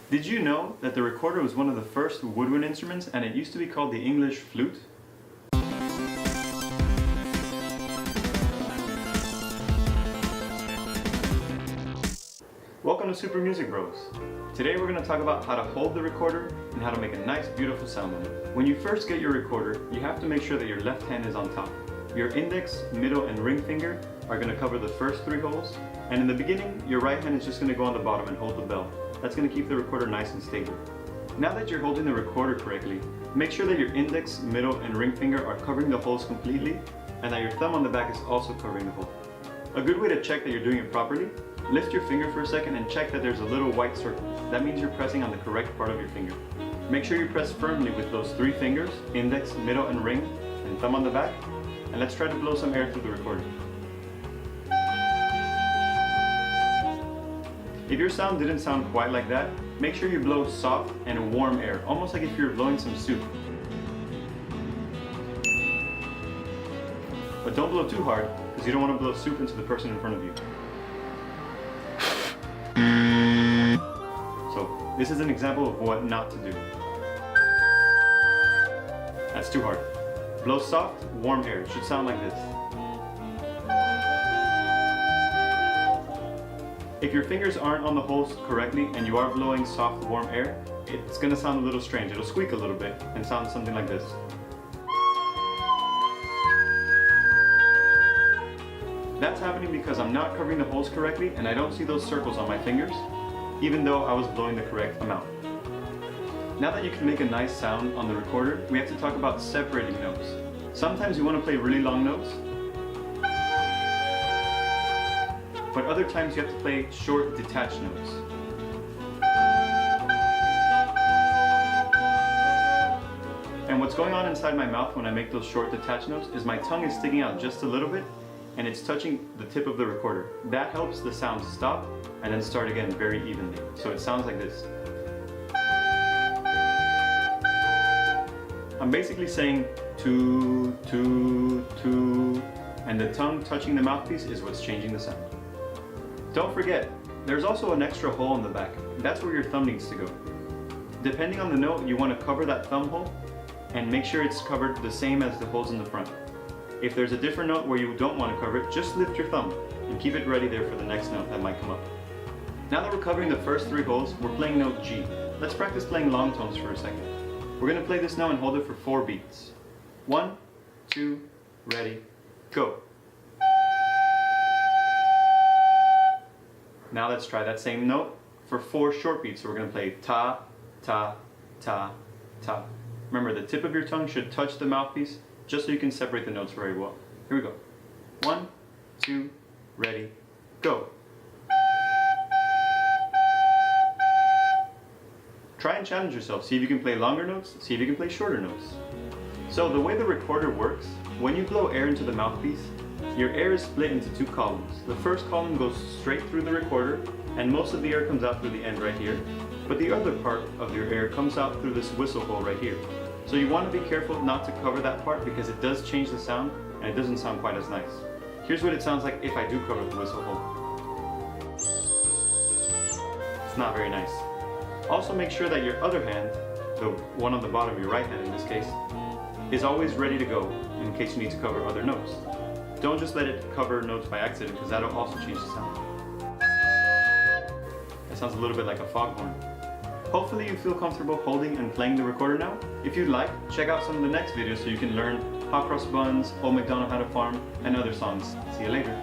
Did you know that the recorder was one of the first woodwind instruments and it used to be called the English flute? Welcome to Super Music Bros. Today we're going to talk about how to hold the recorder and how to make a nice beautiful sound on it. When you first get your recorder, you have to make sure that your left hand is on top. Your index, middle, and ring finger are going to cover the first 3 holes, and in the beginning, your right hand is just going to go on the bottom and hold the bell. That's going to keep the recorder nice and stable. Now that you're holding the recorder correctly, make sure that your index, middle, and ring finger are covering the holes completely, and that your thumb on the back is also covering the hole. A good way to check that you're doing it properly, lift your finger for a second and check that there's a little white circle. That means you're pressing on the correct part of your finger. Make sure you press firmly with those 3 fingers, index, middle, and ring, and thumb on the back, and let's try to blow some air through the recorder. If your sound didn't sound quite like that, make sure you blow soft and warm air, almost like if you're blowing some soup. But don't blow too hard, because you don't want to blow soup into the person in front of you. So, this is an example of what not to do. That's too hard. Blow soft, warm air. It should sound like this. If your fingers aren't on the holes correctly and you are blowing soft, warm air, it's going to sound a little strange. It'll squeak a little bit and sound something like this. That's happening because I'm not covering the holes correctly and I don't see those circles on my fingers, even though I was blowing the correct amount. Now that you can make a nice sound on the recorder, we have to talk about separating notes. Sometimes you want to play really long notes, but other times you have to play short, detached notes. And what's going on inside my mouth when I make those short, detached notes is my tongue is sticking out just a little bit and it's touching the tip of the recorder. That helps the sound stop and then start again very evenly. So it sounds like this. I'm basically saying two, two, two, and the tongue touching the mouthpiece is what's changing the sound. Don't forget, there's also an extra hole in the back. That's where your thumb needs to go. Depending on the note, you want to cover that thumb hole and make sure it's covered the same as the holes in the front. If there's a different note where you don't want to cover it, just lift your thumb and keep it ready there for the next note that might come up. Now that we're covering the first 3 holes, we're playing note G. Let's practice playing long tones for a second. We're going to play this note and hold it for 4 beats. 1, 2, ready, go. Now let's try that same note for 4 short beats. So we're going to play ta, ta, ta, ta. Remember, the tip of your tongue should touch the mouthpiece just so you can separate the notes very well. Here we go. 1, 2, ready, go. Try and challenge yourself. See if you can play longer notes, see if you can play shorter notes. So the way the recorder works, when you blow air into the mouthpiece, your air is split into 2 columns. The first column goes straight through the recorder, and most of the air comes out through the end right here. But the other part of your air comes out through this whistle hole right here. So you want to be careful not to cover that part because it does change the sound, and it doesn't sound quite as nice. Here's what it sounds like if I do cover the whistle hole. It's not very nice. Also make sure that your other hand, the one on the bottom, your right hand in this case, is always ready to go in case you need to cover other notes. Don't just let it cover notes by accident because that'll also change the sound. That sounds a little bit like a foghorn. Hopefully you feel comfortable holding and playing the recorder now. If you'd like, check out some of the next videos so you can learn Hot Cross Buns, Old MacDonald Had a Farm, and other songs. See you later.